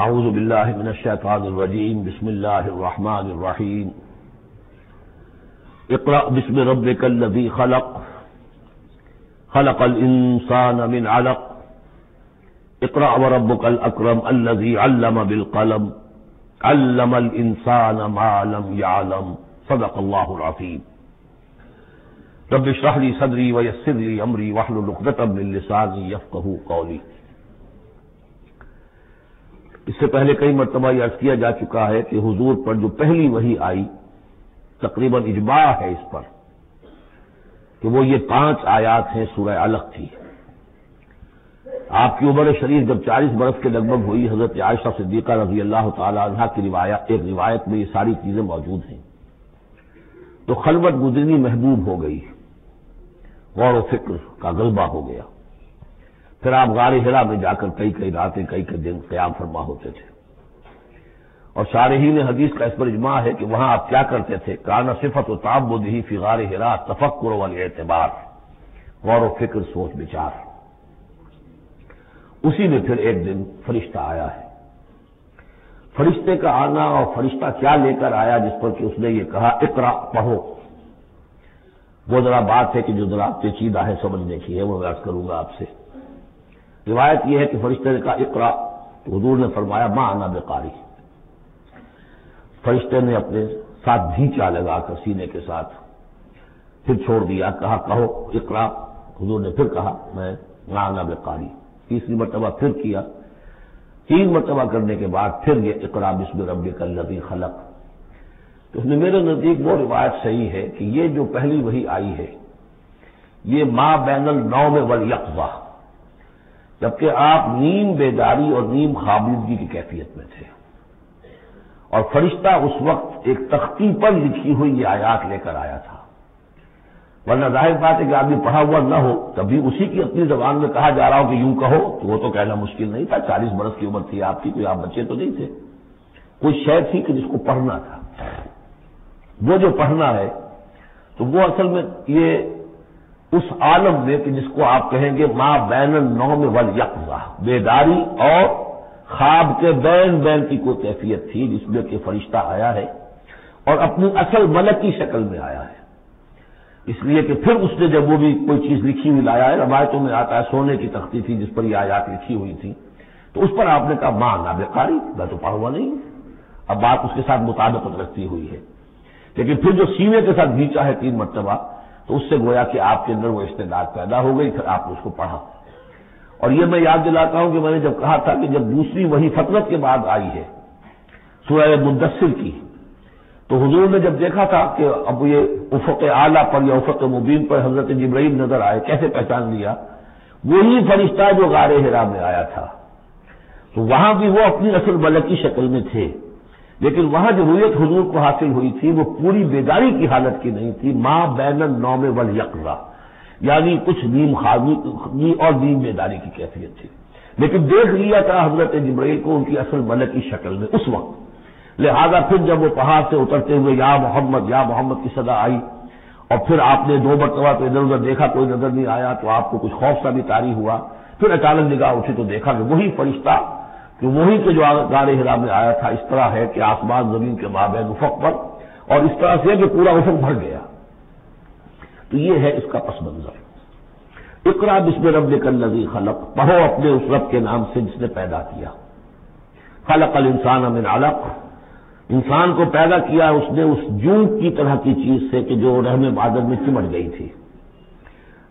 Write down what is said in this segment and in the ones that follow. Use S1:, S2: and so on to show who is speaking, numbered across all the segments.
S1: اعوذ باللہ من الشیطان الرجیم بسم اللہ الرحمن الرحیم اقرأ بسم ربک الذی خلق خلق الانسان من علق اقرأ وربک الاکرم الذی علم بالقلم علم الانسان ما لم يعلم صدق اللہ العظیم رب اشرح لی صدری ویسر لی امری واحلل عقدۃ من لسانی یفقہوا قولی۔ اس سے پہلے کئی مرتبہ یہ عرض کیا جا چکا ہے کہ حضور پر جو پہلی وحی آئی تقریباً اجماع ہے اس پر کہ وہ یہ 5 آیات ہیں، سورہ علق تھی۔ آپ کی عمر شریف جب 40 برس کے لگ بھگ ہوئی، حضرت عائشہ صدیقہ رضی اللہ تعالی عنہا کی ایک روایت میں یہ ساری چیزیں موجود ہیں، تو خلوت گزرنی محبوب ہو گئی، غور و فکر کا غلبہ ہو گیا۔ پھر آپ غار حرا میں جا کر کئی راتیں کئی دن قیام فرما ہوتے تھے، اور شارحین حدیث کا اس پر اجماع ہے کہ وہاں آپ کیا کرتے تھے؟ کانا صفت و تعبدہ فی غار حرا تفکر والاعتبار، غور و فکر، سوچ بچار۔ اسی میں پھر ایک دن فرشتہ آیا ہے۔ فرشتے کا آنا اور فرشتہ کیا لے کر آیا جس پر کہ اس نے یہ کہا اقرا، پڑھو، وہ ذرا بات ہے کہ جو ذرا پیچیدہ ہے، سمجھنے کی ہے، وہ میں عرض کروں گا آپ سے۔ روایت یہ ہے کہ فرشتے نے کہا اقرا، تو حضور نے فرمایا ما انا بقاری۔ فرشتے نے اپنے ساتھ بھینچا لگا کر سینے کے ساتھ، پھر چھوڑ دیا، کہا کہو اقرا۔ حضور نے پھر کہا میں ما انا بقاری، تیسری مرتبہ پھر کیا، 3 مرتبہ کرنے کے بعد پھر یہ اقرا بسم ربک الذی خلق۔ تو اس میں میرے نزدیک وہ روایت صحیح ہے کہ یہ جو پہلی وحی آئی ہے یہ ما بین النوم والیقظہ، جبکہ آپ نیم بیداری اور نیم خوابیدگی کی کیفیت میں تھے، اور فرشتہ اس وقت ایک تختی پر لکھی ہوئی یہ آیات لے کر آیا تھا۔ ورنہ ظاہر بات ہے کہ آدمی پڑھا ہوا نہ ہو، تبھی اسی کی اپنی زبان میں کہا جا رہا ہو کہ یوں کہو، تو وہ تو کہنا مشکل نہیں تھا۔ 40 برس کی عمر تھی آپ کی، کوئی آپ بچے تو نہیں تھے، کوئی شے تھی کہ جس کو پڑھنا تھا۔ وہ جو پڑھنا ہے تو وہ اصل میں یہ اس عالم میں کہ جس کو آپ کہیں گے ما بین النوم والیقظہ، بیداری اور خواب کے بین کی کوئی کیفیت تھی جس میں کہ فرشتہ آیا ہے اور اپنی اصل ملک کی شکل میں آیا ہے۔ اس لیے کہ پھر اس نے جب وہ بھی کوئی چیز لکھی ہوئی لایا ہے، روایتوں میں آتا ہے سونے کی تختی تھی جس پر یہ آیات لکھی ہوئی تھی، تو اس پر آپ نے کہا ما انا بقاری، میں تو پڑھا ہوا نہیں۔ اب بات اس کے ساتھ مطابقت رکھتی ہوئی ہے، لیکن پھر جو سینے کے ساتھ بھینچا ہے 3 مرتبہ، تو اس سے گویا کہ آپ کے اندر وہ استعداد پیدا ہو گئی، پھر آپ نے اس کو پڑھا۔ اور یہ میں یاد دلاتا ہوں کہ میں نے جب کہا تھا کہ جب دوسری وحی فترت کے بعد آئی ہے سورہ مدثر کی، تو حضور نے جب دیکھا تھا کہ اب یہ افق اعلیٰ پر یا افق مبین پر حضرت جبرائیل نظر آئے، کیسے پہچان لیا؟ وہی فرشتہ جو غار حرا میں آیا تھا، تو وہاں بھی وہ اپنی اصل ملک کی شکل میں تھے، لیکن وہاں جو رویت حضور کو حاصل ہوئی تھی وہ پوری بیداری کی حالت کی نہیں تھی، ما بین النوم والیقظہ، یعنی کچھ نیم خوابی اور نیم بیداری کی کیفیت تھی، لیکن دیکھ لیا تھا حضرت جبرائیل کو ان کی اصل ملک کی شکل میں اس وقت۔ لہذا پھر جب وہ پہاڑ سے اترتے ہوئے یا محمد کی صدا آئی، اور پھر آپ نے 2 مرتبہ تو ادھر ادھر دیکھا، کوئی نظر نہیں آیا، تو آپ کو کچھ خوف سا بھی طاری ہوا۔ پھر اچانک نگاہ اٹھی تو دیکھا کہ وہی فرشتہ کہ وہی کے جو غار حرا میں آیا تھا، اس طرح ہے کہ آسمان زمین کے مابین افق پر، اور اس طرح سے کہ پورا افق بھر گیا۔ تو یہ ہے اس کا پس منظر۔ اقرا بسم ربک الذی خلق، پڑھو اپنے اس رب کے نام سے جس نے پیدا کیا۔ خلق الانسان من علق، انسان کو پیدا کیا اس نے اس جون کی طرح کی چیز سے کہ جو رحم مادر میں چمٹ گئی تھی۔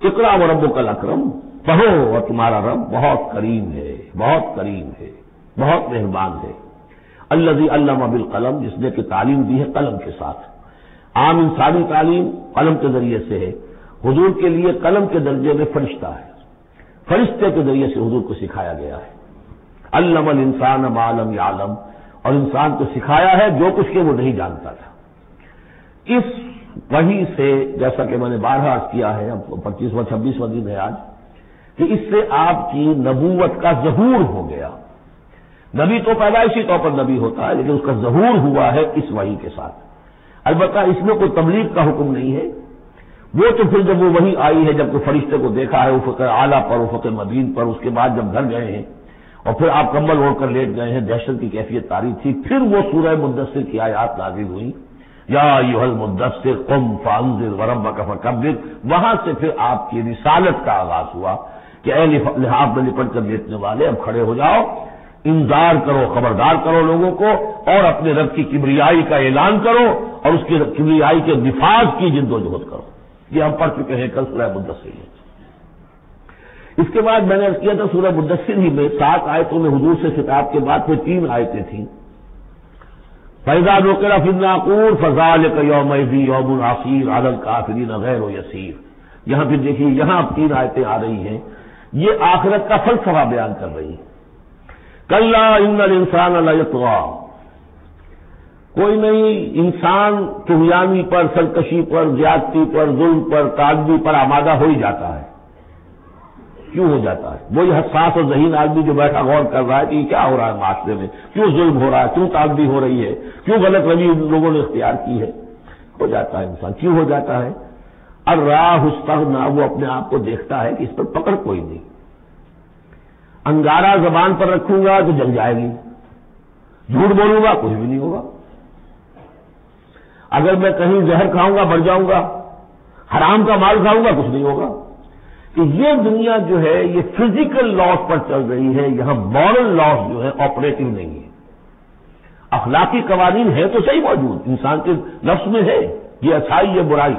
S1: اقرا وربک الاکرم، پڑھو اور تمہارا رب بہت کریم ہے، بہت کریم ہے، بہت مہربان ہے۔ الذی علم بالقلم، جس نے کہ تعلیم دی ہے قلم کے ساتھ۔ عام انسانی تعلیم قلم کے ذریعے سے ہے، حضور کے لیے قلم کے درجے میں فرشتہ ہے، فرشتے کے ذریعے سے حضور کو سکھایا گیا ہے۔ علم الانسان ما لم یعلم، اور انسان کو سکھایا ہے جو کچھ کہ وہ نہیں جانتا تھا۔ اس وحی سے، جیسا کہ میں نے بارہا عرض کیا ہے، اب 25واں 26واں دن ہے آج، کہ اس سے آپ کی نبوت کا ظہور ہو گیا۔ نبی تو پیدائشی طور پر نبی ہوتا ہے، لیکن اس کا ظہور ہوا ہے اس وحی کے ساتھ۔ البتہ اس میں کوئی تبلیغ کا حکم نہیں ہے، وہ تو پھر جب وہ وحی آئی ہے، جب کہ فرشتے کو دیکھا ہے افق اعلیٰ پر، افق مبین پر، اس کے بعد جب گھر گئے ہیں اور پھر آپ کمبل اوڑھ کر لیٹ گئے ہیں، دہشت کی کیفیت طاری تھی. پھر وہ سورہ مدثر کی آیات نازل ہوئی، یا ایھا المدثر قم فانذر وربک فکبر. وہاں سے پھر آپ کی رسالت کا آغاز ہوا کہ اے لحاف میں لپٹ کر لیٹنے والے، اب کھڑے ہو جاؤ، انذار کرو، خبردار کرو لوگوں کو، اور اپنے رب کی کبریائی کا اعلان کرو اور اس کی کبریائی کے نفاذ کی جد و جہد کرو. یہ ہم پڑھ چکے ہیں کل سورہ مدثر میں. اس کے بعد میں نے عرض کیا تھا سورہ مدثر ہی میں 7 آیتوں میں حضور سے خطاب کے بعد پھر 3 آیتیں تھیں. فَإِذَا نُقِرَ فِي النَّاقُورِ فَذَلِكَ يَوْمَئِذٍ يَوْمٌ عَسِيرٌ عَلَى الْكَافِرِينَ غَيْرُ يَسِيرٌ. یہاں پھر دیکھیے، یہاں اب 3 آیتیں آ رہی ہیں، یہ آخرت کا فلسفہ بیان کر رہی ہیں. کَلَّا إِنَّ الْإِنسَانَ لَيَطْغَىٰ. کوئی نہیں، انسان طغیانی پر، سرکشی پر، زیادتی پر، ظلم پر، تعدی پر آمادہ ہو ہی جاتا ہے. کیوں ہو جاتا ہے؟ وہی حساس اور ذہین آدمی جو بیٹھا غور کر رہا ہے کہ یہ کیا ہو رہا ہے معاشرے میں، کیوں ظلم ہو رہا ہے، کیوں تعدی ہو رہی ہے، کیوں غلط روی لوگوں نے اختیار کی ہے. ہو جاتا ہے انسان. کیوں ہو جاتا ہے؟ الراہ استغنا، وہ اپنے آپ کو دیکھتا ہے کہ اس پر پکڑ کوئی نہیں. انگارہ زبان پر رکھوں گا تو جل جائے گی، جھوٹ بولوں گا کچھ بھی نہیں ہوگا، اگر میں کہیں زہر کھاؤں گا مر جاؤں گا، حرام کا مال کھاؤں گا کچھ نہیں ہوگا. کہ یہ دنیا جو ہے یہ فزیکل لاز پر چل رہی ہے، یہاں مورل لاز جو ہے آپریٹو نہیں ہے. اخلاقی قوانین ہے تو صحیح موجود، انسان کے نفس میں ہے، یہ اچھائی یہ برائی،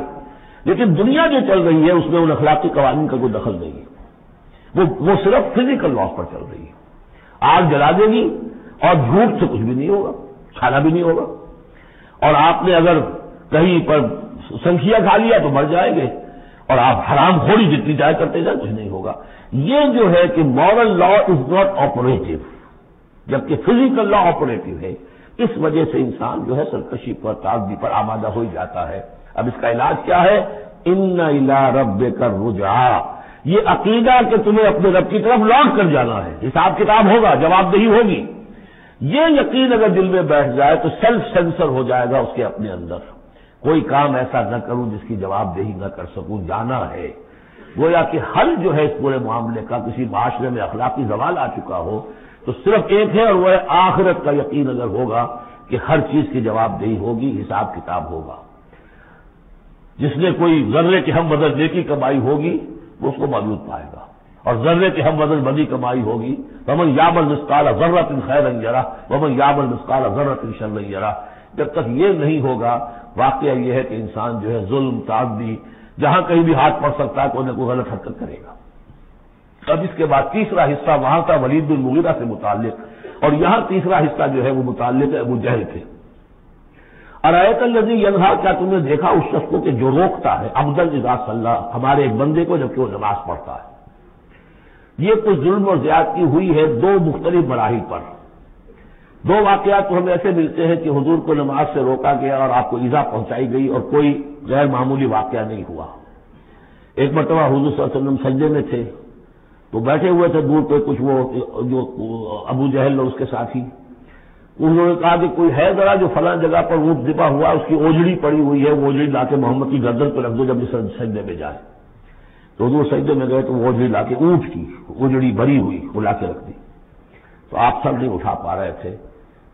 S1: لیکن دنیا جو چل رہی ہے اس میں ان اخلاقی قوانین کا کوئی دخل نہیں ہے. وہ صرف فزیکل لاز پر چل رہی ہے. آگ جلا دے گی اور جھوٹ سے کچھ بھی نہیں ہوگا، کھانا بھی نہیں ہوگا. اور آپ نے اگر کہیں پر سنکھیا کھا لیا تو مر جائیں گے، اور آپ حرام خوری جتنی جائے کرتے جائیں کچھ نہیں ہوگا. یہ جو ہے کہ moral law is not operative, جبکہ فزیکل لا آپریٹو ہے. اس وجہ سے انسان جو ہے سرکشی پر، تعدی پر آمادہ ہو ہی جاتا ہے. اب اس کا علاج کیا ہے؟ ان الی ربک الرجعی. یہ عقیدہ کہ تمہیں اپنے رب کی طرف لوٹ کر جانا ہے، حساب کتاب ہوگا، جواب دہی ہوگی. یہ یقین اگر دل میں بیٹھ جائے تو سیلف سینسر ہو جائے گا اس کے اپنے اندر. کوئی کام ایسا نہ کروں جس کی جواب دہی نہ کر سکوں، جانا ہے. گویا کہ حل جو ہے اس پورے معاملے کا، کسی معاشرے میں اخلاقی زوال آ چکا ہو تو صرف ایک ہے، اور وہ ہے آخرت کا یقین اگر ہوگا کہ ہر چیز کی جواب دہی ہوگی، حساب کتاب ہوگا. جس نے کوئی ذرے کی ہم وزن نیکی کمائی ہوگی وہ اس کو موجود پائے گا، اور ذرے کی ہم وزن بدی کمائی ہوگی. ومن یعمل مثقال ذرۃ خیرا یرہ ومن یعمل مثقال ذرۃ شرا یرہ. جب تک یہ نہیں ہوگا، واقعہ یہ ہے کہ انسان جو ہے ظلم، تعدی، جہاں کہیں بھی ہاتھ پڑ سکتا ہے کوئی نہ کوئی غلط حرکت کرے گا. اب اس کے بعد تیسرا حصہ وہاں تھا ولید بن مغیرہ سے متعلق، اور یہاں تیسرا حصہ جو ہے وہ متعلق ہے ابو جہل سے. ارایت الذی ینہا، کیا تم نے دیکھا اس شخص کو کہ جو روکتا ہے، عبدا اذا صلی، ہمارے ایک بندے کو جبکہ وہ نماز پڑھتا ہے. یہ کچھ ظلم اور زیادتی ہوئی ہے 2 مختلف مراحل پر. 2 واقعات تو ہمیں ایسے ملتے ہیں کہ حضور کو نماز سے روکا گیا اور آپ کو ایذا پہنچائی گئی اور کوئی غیر معمولی واقعہ نہیں ہوا. ایک مرتبہ حضور صلی اللہ علیہ وسلم سجدے میں تھے تو بیٹھے ہوئے تھے دور پہ کچھ وہ جو ابو جہل اور اس کے ساتھی. انہوں نے کہا کہ کوئی ہے ذرا جو فلاں جگہ پر اونٹ ذبح ہوا، اس کی اوجڑی پڑی ہوئی ہے، وہ اوجڑی لا کے محمد کی گردن پہ رکھ دو جب اس سجدے میں جائے. تو حضور سجدے میں گئے تو وہ اوجڑی لا کے، اونٹ کی اوجڑی بھری ہوئی وہ لا کے رکھ دی. تو آپ سر نہیں اٹھا پا رہے تھے.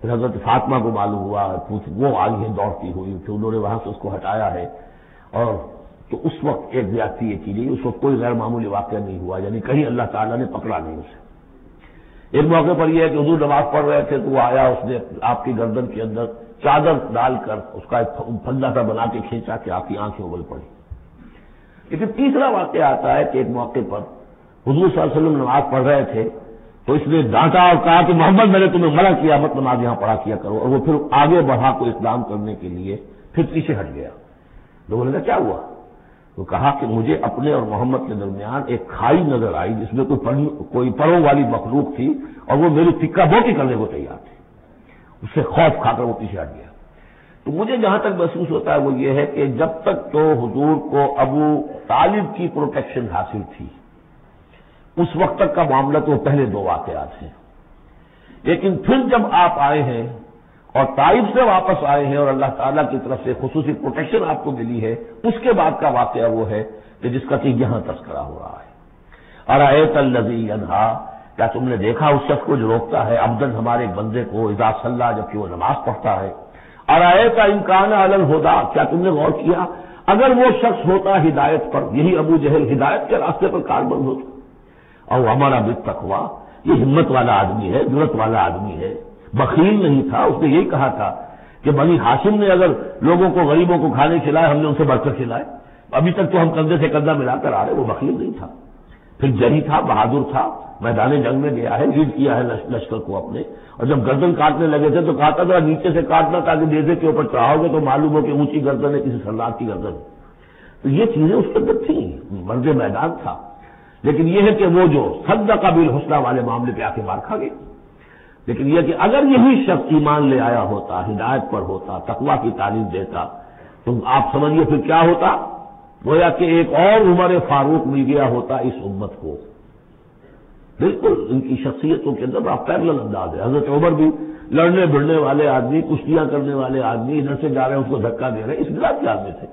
S1: پھر حضرت فاطمہ کو معلوم ہوا، وہ آئی ہے دوڑتی ہوئی، پھر انہوں نے وہاں سے اس کو ہٹایا ہے. اور تو اس وقت ایک زیادتی یہ کی گئی، اس وقت کوئی غیر معمولی واقعہ نہیں ہوا، یعنی کہیں اللہ تعالیٰ نے پکڑا نہیں اسے. ایک موقع پر یہ ہے کہ حضور نماز پڑھ رہے تھے تو وہ آیا، اس نے آپ کی گردن کے اندر چادر ڈال کر اس کا ایک پھندا سا بنا کے کھینچا کہ آپ کی آنکھیں اگل پڑی. لیکن تیسرا واقعہ آتا ہے کہ ایک موقع پر حضور صلی اللہ علیہ وسلم نماز پڑھ رہے تھے تو اس نے ڈانٹا اور کہا کہ محمد میں نے تمہیں منع کیا مت نماز یہاں پڑھا کیا کرو، اور وہ پھر آگے بڑھا کو اسلام کرنے کے لیے پھر پیچھے ہٹ گیا. لوگوں نے کہا کیا ہوا؟ تو کہا کہ مجھے اپنے اور محمد کے درمیان ایک کھائی نظر آئی جس میں کوئی پروں والی مخلوق تھی اور وہ میری ٹکا بوٹی کرنے کو تیار تھی. اس سے خوف کھا کر وہ پیچھے ہٹ گیا. تو مجھے جہاں تک محسوس ہوتا ہے وہ یہ ہے کہ جب تک تو حضور کو ابو طالب کی پروٹیکشن حاصل تھی اس وقت تک کا معاملہ تو پہلے 2 واقعات ہیں. لیکن پھر جب آپ آئے ہیں اور طائف سے واپس آئے ہیں اور اللہ تعالیٰ کی طرف سے خصوصی پروٹیکشن آپ کو ملی ہے، اس کے بعد کا واقعہ وہ ہے کہ جس کا کہ یہاں تذکرہ ہو رہا ہے. ارایت الذی ینہا، کیا تم نے دیکھا اس شخص کو جو روکتا ہے عبدن ہمارے ایک بندے کو اذا صلی جبکہ وہ نماز پڑھتا ہے، ارائیت ان کان علی الہدی، کیا تم نے غور کیا اگر وہ شخص ہوتا ہدایت پر، یہی ابو جہل ہدایت کے راستے پر کاربند ہوتا، اور ہمارا بالتقوی، یہ ہمت والا آدمی ہے، جرأت والا آدمی ہے، بخیل نہیں تھا، اس نے یہی کہا تھا کہ بنی ہاشم نے اگر لوگوں کو غریبوں کو کھانے کھلائے ہم نے ان سے بڑھ کر کھلائے، ابھی تک تو ہم کندھے سے کندھا ملا کر آ رہے، وہ بخیل نہیں تھا، پھر جری تھا، بہادر تھا، میدان جنگ میں گیا ہے، لیڈ کیا ہے لشکر کو اپنے، اور جب گردن کاٹنے لگے تھے تو کہا تھا ذرا نیچے سے کاٹنا تاکہ نیزے کے اوپر چڑھاؤ گے تو معلوم ہو کہ اونچی گردن ہے کسی سردار کی گردن ہے، تو یہ چیزیں اس کے اندر تھیں، مرد میدان تھا، لیکن یہ ہے کہ وہ جو صدق بالحسنی والے معاملے پہ آ کے مار کھا گئے۔ لیکن یہ کہ اگر یہی شخص ایمان لے آیا ہوتا، ہدایت پر ہوتا، تقویٰ کی تعلیم دیتا، تو آپ سمجھیے پھر کیا ہوتا، گویا کہ ایک اور عمر فاروق مل گیا ہوتا اس امت کو۔ بالکل ان کی شخصیتوں کے اندر بڑا پیرلل انداز ہے۔ حضرت عمر بھی لڑنے بھڑنے والے آدمی، کشتیاں کرنے والے آدمی، ادھر سے جا رہے ہیں اس کو دھکا دے رہے ہیں، اس مزاج کے آدمی تھے،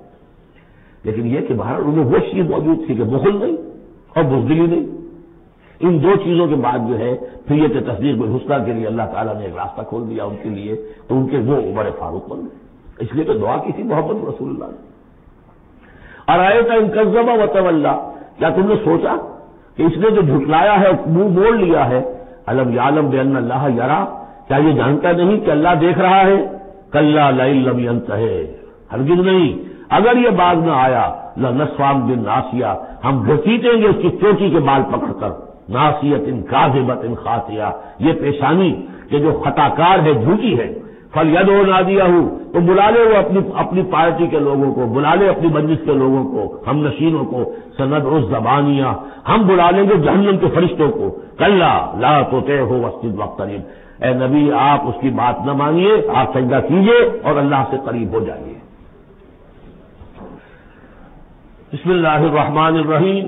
S1: لیکن یہ کہ باہر انہیں وہ چیز موجود تھی کہ بخل نہیں اور بزدلی نہیں۔ ان دو چیزوں کے بعد جو ہے پھر یہ کہ تصدیق بالحسنی کے لیے اللہ تعالیٰ نے ایک راستہ کھول دیا ان کے لیے، تو ان کے وہ عمر فاروق بن گئے۔ اس لیے تو دعا کی تھی محمد رسول اللہ نے۔ ارائیت ان کذب وتولی، کیا تم نے سوچا کہ اس نے جو جھٹلایا ہے منہ موڑ لیا ہے، الم یعلم بان اللہ یری، کیا یہ جانتا نہیں کہ اللہ دیکھ رہا ہے؟ کلا لئن لم ینتہ، ہرگز نہیں، اگر یہ باز نہ آیا لنسفعا بالناصیہ، ہم گھسیٹیں گے اس کی چوٹی کے بال پکڑ کر، ناصیۃ کاذبۃ خاطیہ، یہ پیشانی کہ جو خطا کار ہے، جھوٹی ہے، فلیدعو نادیہ، تو بلا لے وہ اپنی پارٹی کے لوگوں کو، بلا لے اپنی مجلس کے لوگوں کو، ہم نشینوں کو، سندعو الزبانیہ، ہم بلا لیں گے جہنم کے فرشتوں کو، کلا لا تطعہ واسجد واقترب، اے نبی آپ اس کی بات نہ مانیے، آپ سجدہ کیجیے اور اللہ سے قریب ہو جائیے۔ بسم اللہ الرحمن الرحیم۔